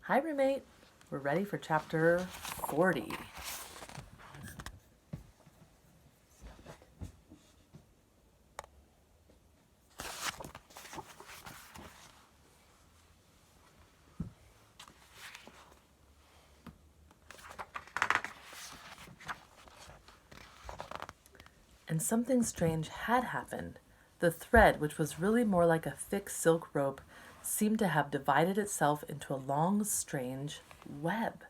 Hi, roommate. We're ready for chapter 40. And something strange had happened. The thread, which was really more like a thick silk rope, seemed to have divided itself into a long, strange web.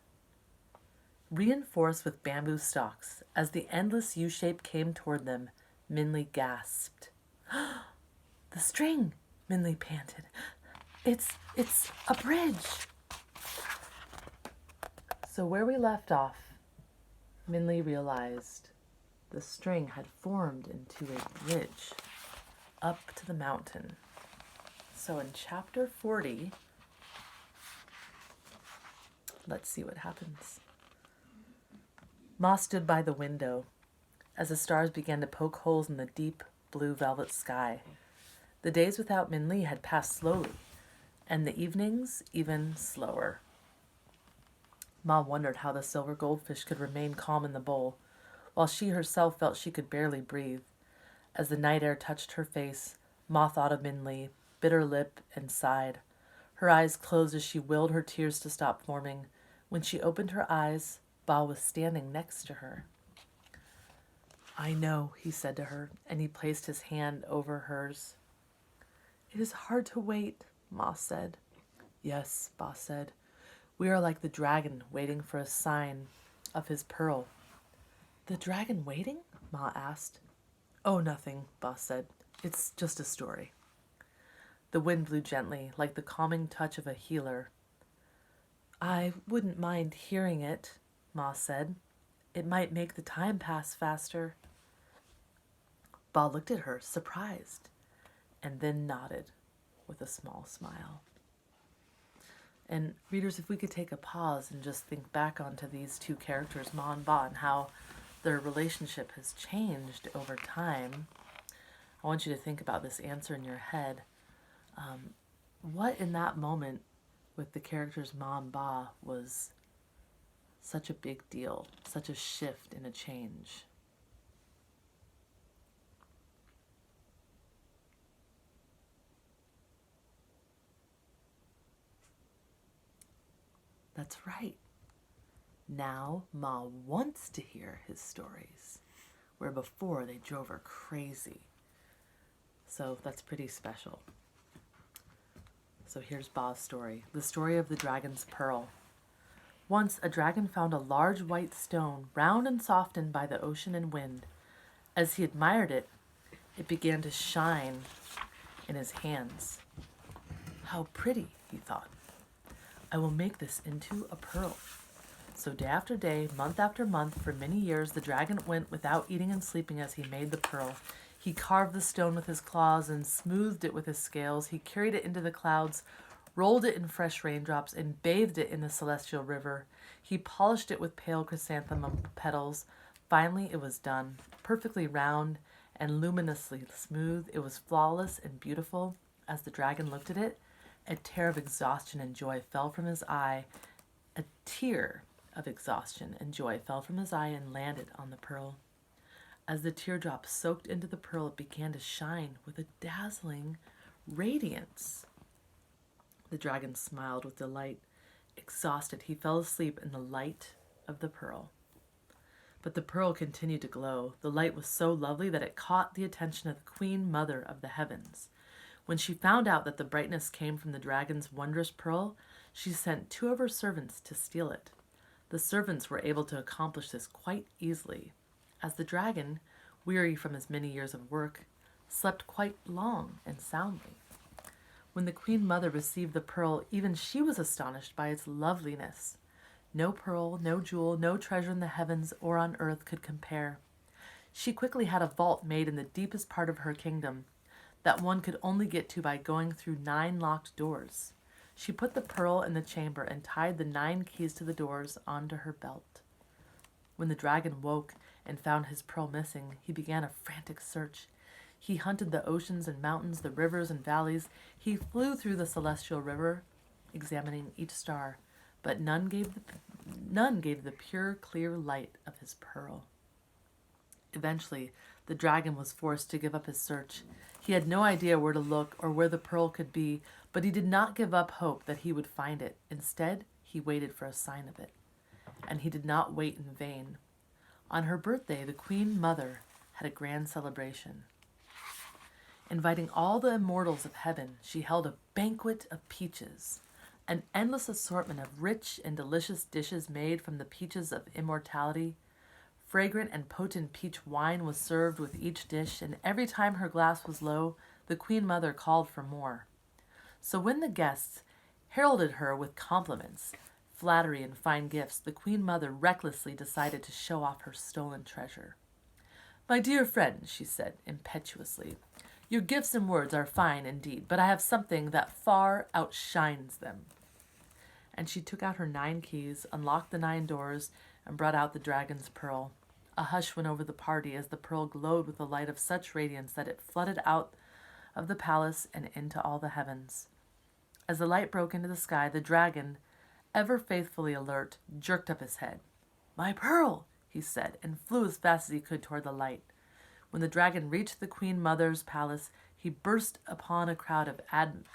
Reinforced with bamboo stalks, as the endless U shape came toward them, Minley gasped. The string, Minley panted. It's a bridge. So where we left off, Minley realized the string had formed into a bridge up to the mountain. So in chapter 40, let's see what happens. Ma stood by the window as the stars began to poke holes in the deep blue velvet sky. The days without Minli had passed slowly, and the evenings even slower. Ma wondered how the silver goldfish could remain calm in the bowl, while she herself felt she could barely breathe. As the night air touched her face, Ma thought of Minli, bit her lip, and sighed. Her eyes closed as she willed her tears to stop forming. When she opened her eyes, Ba was standing next to her. I know, he said to her, and he placed his hand over hers. It is hard to wait, Ma said. Yes, Ba said. We are like the dragon waiting for a sign of his pearl. The dragon waiting? Ma asked. Oh, nothing, Ba said. It's just a story. The wind blew gently, like the calming touch of a healer. I wouldn't mind hearing it, Ma said. It might make the time pass faster. Ba looked at her, surprised, and then nodded with a small smile. And readers, if we could take a pause and just think back onto these two characters, Ma and Ba, and how their relationship has changed over time, I want you to think about this answer in your head. What in that moment with the characters Ma and Ba was such a big deal, such a shift and a change? That's right. Now Ma wants to hear his stories, where before they drove her crazy. So that's pretty special. So here's Ba's story, the story of the dragon's pearl. Once a dragon found a large white stone, round and softened by the ocean and wind. As he admired it, it began to shine in his hands. How pretty, he thought. I will make this into a pearl. So day after day, month after month, for many years, the dragon went without eating and sleeping as he made the pearl. He carved the stone with his claws and smoothed it with his scales. He carried it into the clouds, rolled it in fresh raindrops, and bathed it in the celestial river. He polished it with pale chrysanthemum petals. Finally, it was done, perfectly round and luminously smooth. It was flawless and beautiful. As the dragon looked at it, a tear of exhaustion and joy fell from his eye. A tear of exhaustion and joy fell from his eye and landed on the pearl. As the teardrop soaked into the pearl, it began to shine with a dazzling radiance. The dragon smiled with delight. Exhausted, he fell asleep in the light of the pearl. But the pearl continued to glow. The light was so lovely that it caught the attention of the Queen Mother of the Heavens. When she found out that the brightness came from the dragon's wondrous pearl, she sent 2 of her servants to steal it. The servants were able to accomplish this quite easily, as the dragon, weary from his many years of work, slept quite long and soundly. When the Queen Mother received the pearl, even she was astonished by its loveliness. No pearl, no jewel, no treasure in the heavens or on earth could compare. She quickly had a vault made in the deepest part of her kingdom that one could only get to by going through 9 locked doors. She put the pearl in the chamber and tied the 9 keys to the doors onto her belt. When the dragon woke and found his pearl missing, he began a frantic search. He hunted the oceans and mountains, the rivers and valleys. He flew through the celestial river, examining each star. but none gave the pure, clear light of his pearl. Eventually, the dragon was forced to give up his search. He had no idea where to look or where the pearl could be, but he did not give up hope that he would find it. Instead, he waited for a sign of it. And he did not wait in vain. On her birthday, the Queen Mother had a grand celebration. Inviting all the immortals of heaven, she held a banquet of peaches. An endless assortment of rich and delicious dishes made from the peaches of immortality. Fragrant and potent peach wine was served with each dish, and every time her glass was low, the Queen Mother called for more. So when the guests heralded her with compliments, flattery, and fine gifts, the Queen Mother recklessly decided to show off her stolen treasure. "My dear friend," she said impetuously, "your gifts and words are fine indeed, but I have something that far outshines them." And she took out her 9 keys, unlocked the 9 doors, and brought out the dragon's pearl. A hush went over the party as the pearl glowed with a light of such radiance that it flooded out of the palace and into all the heavens. As the light broke into the sky, the dragon, ever faithfully alert, jerked up his head. "My pearl!" he said, and flew as fast as he could toward the light. When the dragon reached the Queen Mother's palace, he burst upon a crowd of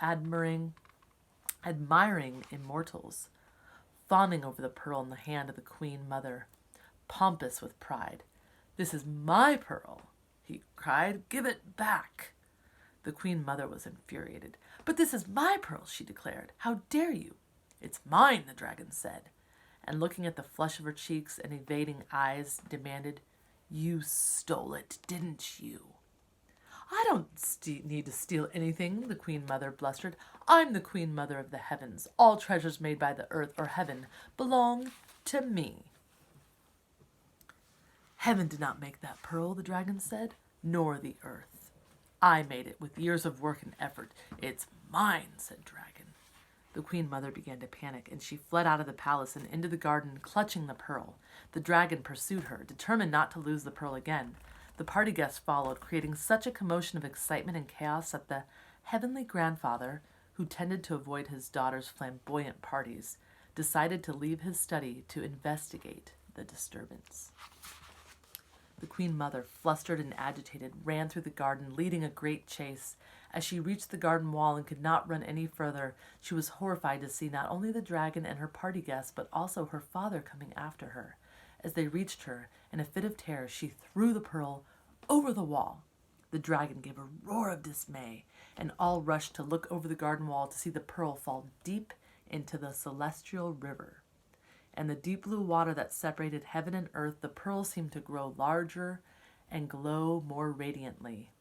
admiring immortals, fawning over the pearl in the hand of the Queen Mother. Pompous with pride, "This is my pearl," he cried. "Give it back." The Queen Mother was infuriated. "But this is my pearl," she declared. "How dare you?" "It's mine," the dragon said, and looking at the flush of her cheeks and evading eyes, demanded, "You stole it, didn't you?" "I don't need to steal anything," the Queen Mother blustered. "I'm the Queen Mother of the heavens. All treasures made by the earth or heaven belong to me." "Heaven did not make that pearl," the dragon said, "nor the earth. I made it with years of work and effort. It's mine," said Dragon. The Queen Mother began to panic, and she fled out of the palace and into the garden, clutching the pearl. The dragon pursued her, determined not to lose the pearl again. The party guests followed, creating such a commotion of excitement and chaos that the heavenly grandfather, who tended to avoid his daughter's flamboyant parties, decided to leave his study to investigate the disturbance. The Queen Mother, flustered and agitated, ran through the garden, leading a great chase. As she reached the garden wall and could not run any further, she was horrified to see not only the dragon and her party guests, but also her father coming after her. As they reached her, in a fit of terror, she threw the pearl over the wall. The dragon gave a roar of dismay, and all rushed to look over the garden wall to see the pearl fall deep into the celestial river. And the deep blue water that separated heaven and earth, the pearl seemed to grow larger and glow more radiantly.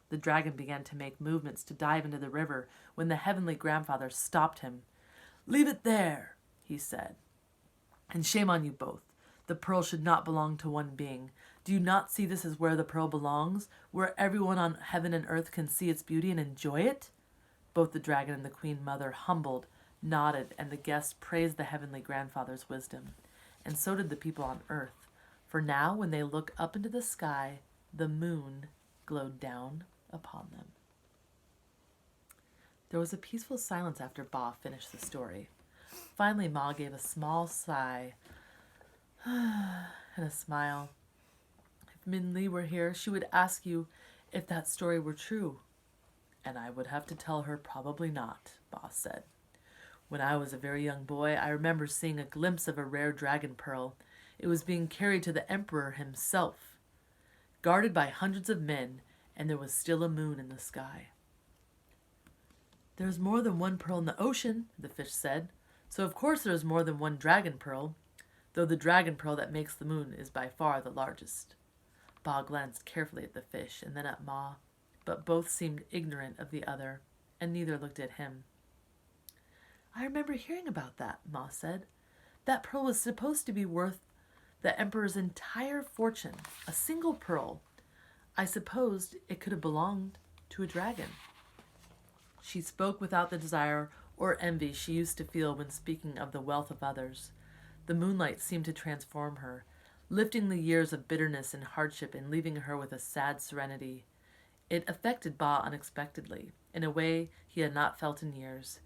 The dragon began to make movements to dive into the river when the heavenly grandfather stopped him. "Leave it there," he said, "and shame on you both. The pearl should not belong to one being. Do you not see this is where the pearl belongs, where everyone on heaven and earth can see its beauty and enjoy it?" Both the dragon and the Queen Mother humbled, nodded, and the guests praised the heavenly grandfather's wisdom. And so did the people on earth, for now when they look up into the sky, the moon glowed down upon them. There was a peaceful silence after Ba finished the story. Finally, Ma gave a small sigh and a smile. "If Min Li were here, she would ask you if that story were true." "And I would have to tell her probably not," Ba said. "When I was a very young boy, I remember seeing a glimpse of a rare dragon pearl. It was being carried to the emperor himself, guarded by hundreds of men, and there was still a moon in the sky." "There is more than one pearl in the ocean," the fish said, "so of course there is more than one dragon pearl, though the dragon pearl that makes the moon is by far the largest." Ba glanced carefully at the fish and then at Ma, but both seemed ignorant of the other, and neither looked at him. "I remember hearing about that," Ma said. "That pearl was supposed to be worth the emperor's entire fortune. A single pearl. I supposed it could have belonged to a dragon." She spoke without the desire or envy she used to feel when speaking of the wealth of others. The moonlight seemed to transform her, lifting the years of bitterness and hardship and leaving her with a sad serenity. It affected Ba unexpectedly, in a way he had not felt in years.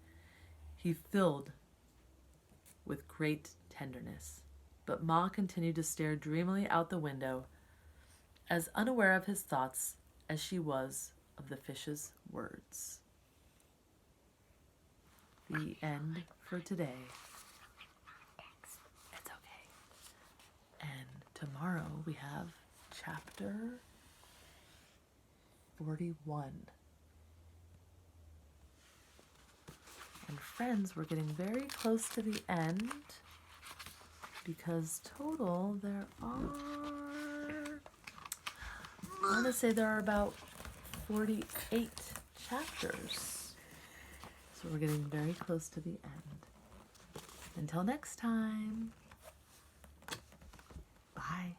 He filled with great tenderness. But Ma continued to stare dreamily out the window, as unaware of his thoughts as she was of the fish's words. The end for today. It's okay. And tomorrow we have chapter 41. And friends, we're getting very close to the end because total there are, I want to say there are about 48 chapters. So we're getting very close to the end. Until next time, bye.